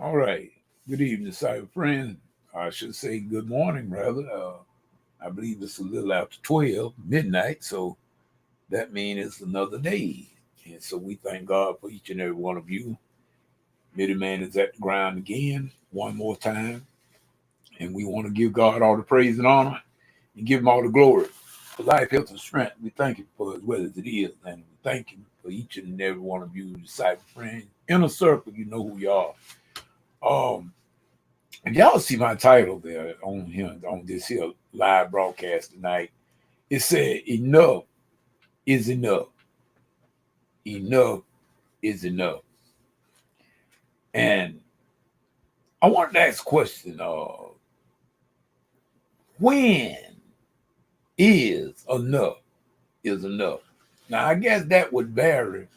All right. Good evening, cyber friends. I should say good morning, rather. I believe it's a little after 12 midnight, so that means it's another day. And so we thank God for each and every one of you. Middleman is at the ground again, one more time. And we want to give God all the praise and honor and give him all the glory for life, health, and strength. We thank him for as well as it is. And we thank him for each and every one of you, disciple friends. Inner circle, you know who you are. Um, And y'all see my title there on here on this here live broadcast tonight. It said, "Enough is enough. Enough is enough." And I wanted to ask a question: When is enough? Is enough? Now, I guess that would vary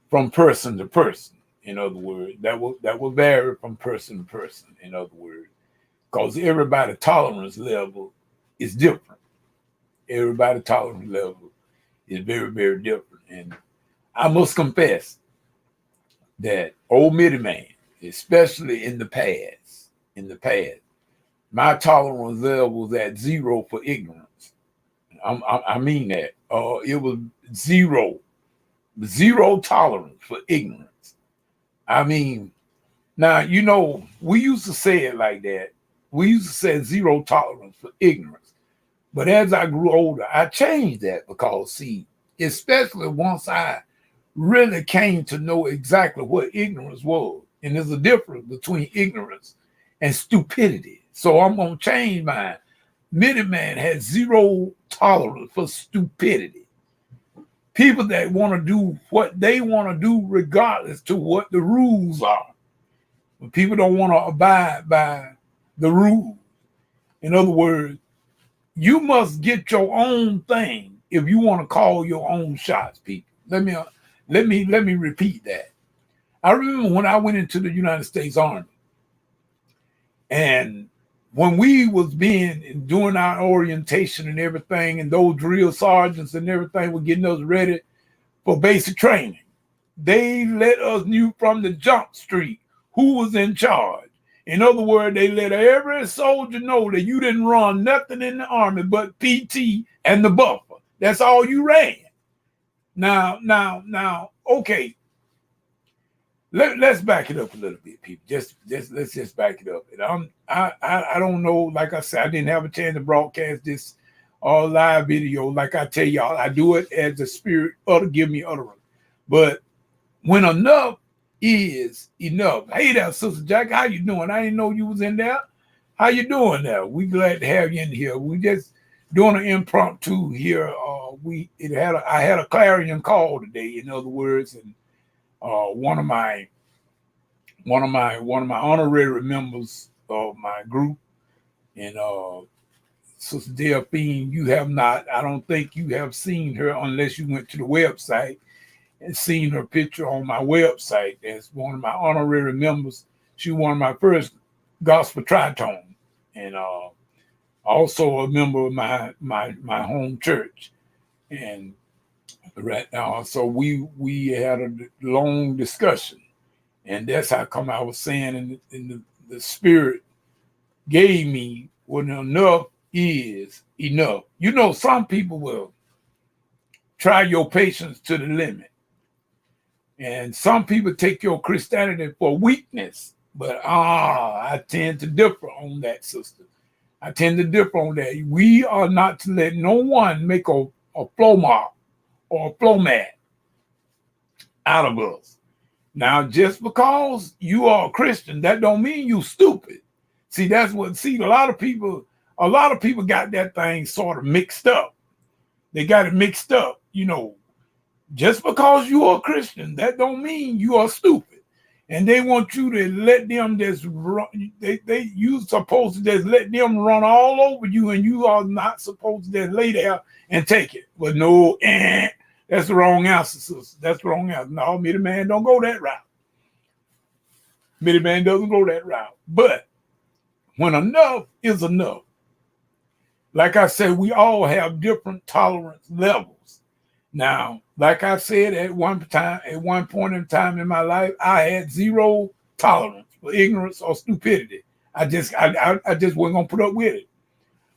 from person to person. In other words, that will vary from person to person. In other words, because everybody's tolerance level is different. Everybody's tolerance level is very, very different. And I must confess that old Mitty Man, especially in the past, my tolerance level was at zero for ignorance. I mean that. It was zero, zero tolerance for ignorance. I mean, now, we used to say it like that. We used to say zero tolerance for ignorance. But as I grew older, I changed that because, see, especially once I really came to know exactly what ignorance was. And there's a difference between ignorance and stupidity. So I'm going to change mine. Minuteman has zero tolerance for stupidity. People that want to do what they want to do regardless to what the rules are. But people don't want to abide by the rules. In other words, you must get your own thing if you want to call your own shots, people. Let me repeat that. I remember when I went into the United States Army, and when we was being doing our orientation and everything, and those drill sergeants and everything were getting us ready for basic training, they let us knew from the jump street who was in charge. In other words, they let every soldier know that you didn't run nothing in the Army but PT and the buffer. That's all you ran. Now, okay. Let's back it up a little bit, people. Just let's just back it up. And I don't know. Like I said, I didn't have a chance to broadcast this live video. Like I tell y'all, I do it as the spirit ought to give me utterance. But when enough is enough. Hey there, Sister Jack. How you doing? I didn't know you was in there. How you doing there? We glad to have you in here. We just doing an impromptu here. I had a clarion call today. In other words, and one of my honorary members of my group, and Sister Delphine, you have not. I don't think you have seen her unless you went to the website and seen her picture on my website. As one of my honorary members. She was one of my first gospel tritone, and also a member of my home church. And right now, so we had a long discussion, and that's how come I was saying in the spirit gave me when enough is enough. Some people will try your patience to the limit, and some people take your Christianity for weakness. But I tend to differ on that, sister. I tend to differ on that. We are not to let no one make a flow mark or a flow mat out of us. Now, just because you are a Christian, that don't mean you stupid. See, a lot of people got that thing sort of mixed up. They got it mixed up. Just because you are a Christian, that don't mean you are stupid. And they want you to let them just run. You supposed to just let them run all over you, and you are not supposed to just lay there and take it. But no, that's the wrong answer, sister. That's the wrong answer. No, Mitty Man don't go that route. Mitty Man doesn't go that route. But when enough is enough, like I said, we all have different tolerance levels. Now, like I said, at one point in time in my life, I had zero tolerance for ignorance or stupidity. I just wasn't gonna put up with it.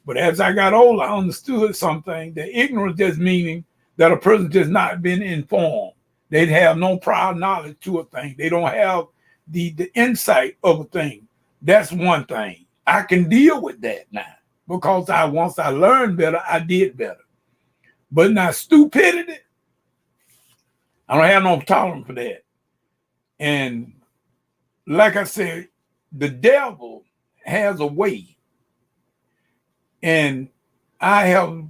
But as I got older, I understood something, that ignorance just meaning that a person just not been informed. They'd have no prior knowledge to a thing. They don't have the insight of a thing. That's one thing. I can deal with that now because once I learned better, I did better. But now stupidity, I don't have no tolerance for that. And like I said, the devil has a way. And I have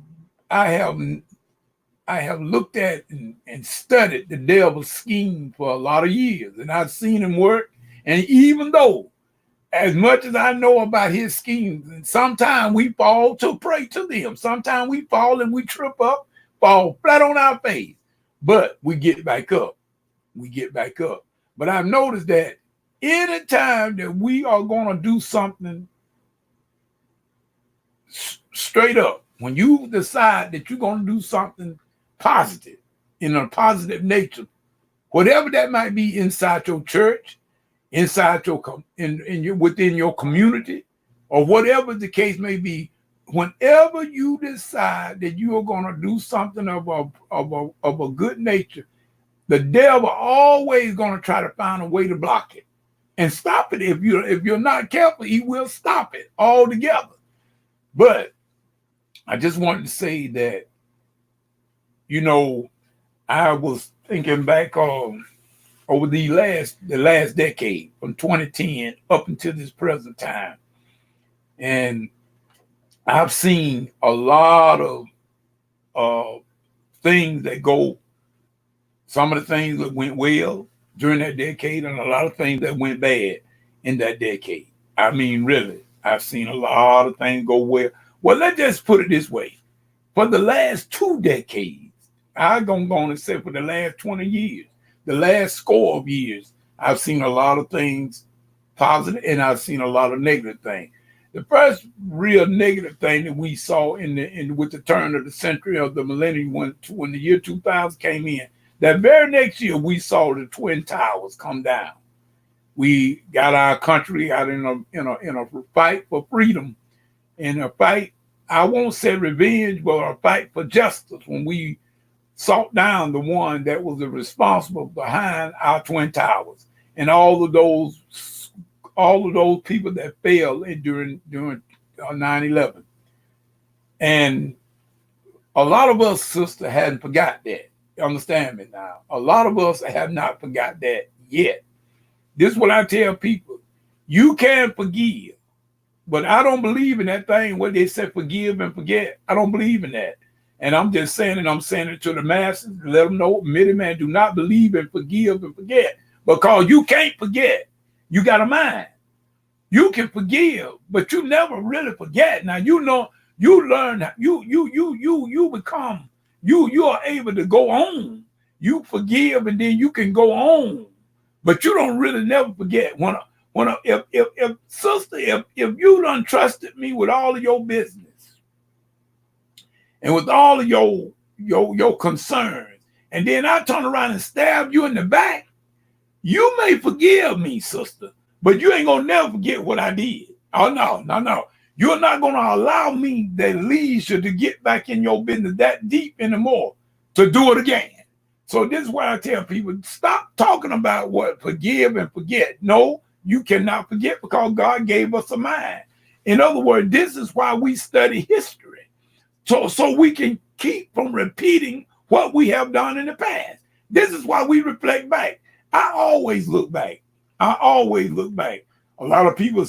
looked at and studied the devil's scheme for a lot of years, and I've seen him work. And even though, as much as I know about his schemes, and sometimes we fall to prey to them, sometimes we fall and we trip up, fall flat on our face, but we get back up. We get back up. But I've noticed that any time that we are going to do something straight up, when you decide that you're going to do something positive, in a positive nature, whatever that might be, inside your church, inside your within your community, or whatever the case may be, whenever you decide that you are going to do something of a good nature, the devil always going to try to find a way to block it and stop it. If you're not careful, he will stop it altogether. But I just wanted to say that, I was thinking back on over the last decade, from 2010 up until this present time, and I've seen a lot of things that go. Some of the things that went well during that decade, and a lot of things that went bad in that decade. I mean, really, I've seen a lot of things go well. Well, let's just put it this way. For the last 2 decades, I'm going to go on and say for the last 20 years, the last score of years, I've seen a lot of things positive, and I've seen a lot of negative things. The first real negative thing that we saw with the turn of the century of the millennium, when the year 2000 came in, that very next year we saw the Twin Towers come down. We got our country out in a fight for freedom, in a fight, I won't say revenge, but a fight for justice, when we sought down the one that was responsible behind our Twin Towers and all of those people that fell during 9/11. And a lot of us, sister, hadn't forgot that. You understand me now? A lot of us have not forgot that yet. This is what I tell people. You can forgive, but I don't believe in that thing where they say forgive and forget. I don't believe in that. And I'm just saying it, I'm saying it to the masses, let them know, many men do not believe in forgive and forget, because you can't forget. You got a mind. You can forgive, but you never really forget. Now, you learn, you become, you are able to go on. You forgive and then you can go on, but you don't really never forget. If sister, if you done trusted me with all of your business and with all of your concerns, and then I turn around and stab you in the back, you may forgive me, sister, but you ain't gonna never forget what I did. Oh, no. You're not gonna allow me that leisure to get back in your business that deep anymore to do it again. So this is why I tell people, stop talking about what forgive and forget. No, you cannot forget, because God gave us a mind. In other words, this is why we study history. So we can keep from repeating what we have done in the past. This is why we reflect back. I always look back. A lot of people,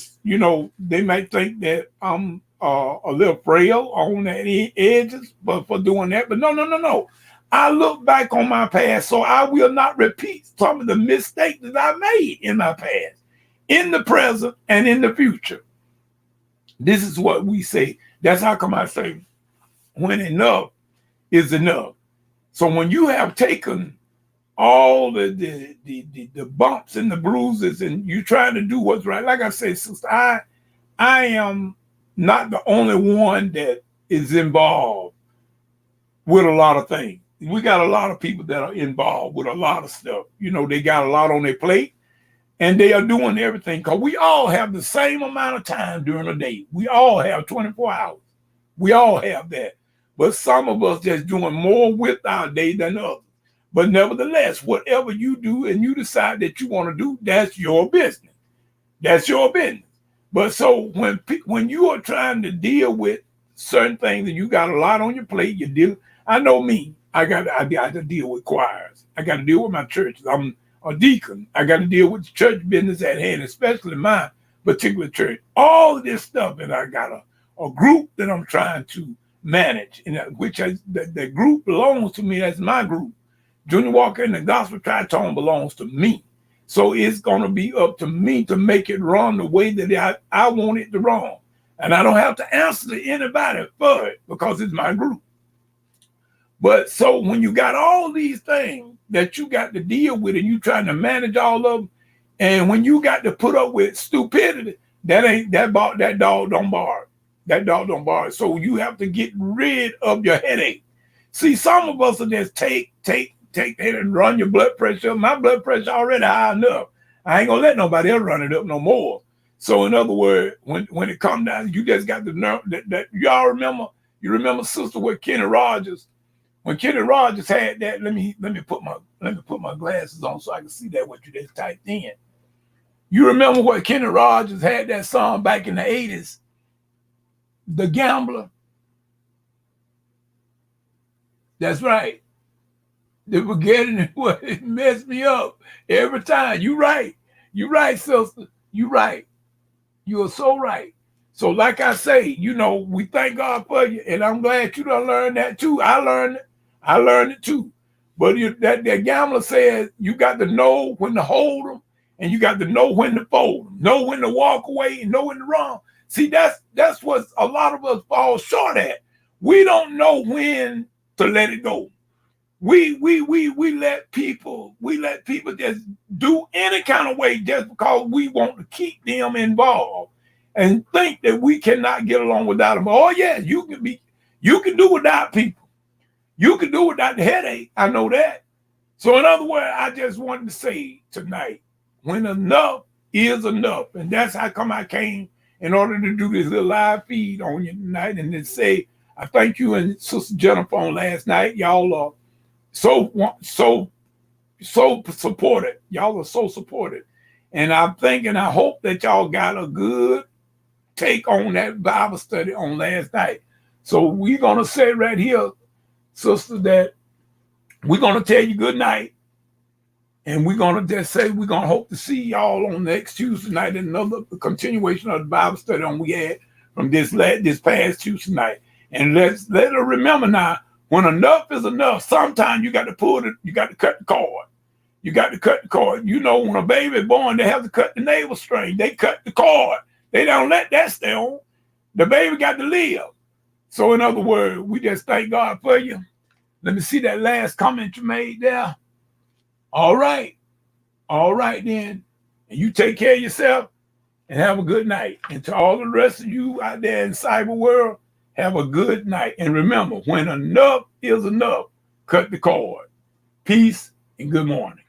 they might think that I'm a little frail on the edges for doing that. But no. I look back on my past, so I will not repeat some of the mistakes that I made in my past, in the present and in the future. This is what we say. That's how come I say, when enough is enough. So when you have taken all the bumps and the bruises, and you trying to do what's right, like I said, sister, I am not the only one that is involved with a lot of things. We got a lot of people that are involved with a lot of stuff. They got a lot on their plate, And they are doing everything because we all have the same amount of time during the day. We all have 24 hours. We all have that. But some of us just doing more with our day than others. But nevertheless, whatever you do and you decide that you want to do, that's your business. That's your business. But so when you are trying to deal with certain things and you got a lot on your plate, you deal. I know me. I got to deal with choirs. I got to deal with my churches. I'm a deacon. I got to deal with the church business at hand, especially my particular church. All of this stuff, and I got a group that I'm trying to manage, and the group belongs to me. That's my group. Junior Walker and the Gospel Tritone belongs to me. So it's going to be up to me to make it run the way that I want it to run. And I don't have to answer to anybody for it because it's my group. But so when you got all these things that you got to deal with and you trying to manage all of them, and when you got to put up with stupidity, that dog don't bark. That dog don't bark. So you have to get rid of your headache. See, some of us will just take that and run your blood pressure. My blood pressure already high enough. I ain't gonna let nobody else run it up no more. So in other words, when it comes down, you just got to know that y'all remember. You remember, sister, with Kenny Rogers. When Kenny Rogers had that, let me put my glasses on so I can see that what you just typed in. You remember what Kenny Rogers had that song back in the 80s, The Gambler? That's right. The beginning it messed me up every time. You right, sister. You right. You are so right. So like I say, we thank God for you, and I'm glad you done learned that too. I learned it too. But that gambler says you got to know when to hold them, and you got to know when to fold them, know when to walk away, and know when to run. See, that's what a lot of us fall short at. We don't know when to let it go. We let people just do any kind of way just because we want to keep them involved and think that we cannot get along without them. Oh yeah, you can do without people. You can do without the headache. I know that. So in other words, I just wanted to say tonight, when enough is enough, and that's how come I came in order to do this little live feed on you tonight and then say I thank you and Sister Jennifer on last night. Y'all are so supported. Y'all are so supported. And I'm thinking, I hope that y'all got a good take on that Bible study on last night. So we're going to say right here, sister, that we're going to tell you good night. And we're going to just say we're going to hope to see y'all on next Tuesday night in another continuation of the Bible study on we had from this past Tuesday night. And let her remember now, when enough is enough, sometimes you got to cut the cord. You got to cut the cord. When a baby is born, they have to cut the navel string. They cut the cord. They don't let that stay on. The baby got to live. So in other words, we just thank God for you. Let me see that last comment you made there. All right then. And you take care of yourself and have a good night. And to all the rest of you out there in cyber world, have a good night. And remember, when enough is enough, cut the cord. Peace and good morning.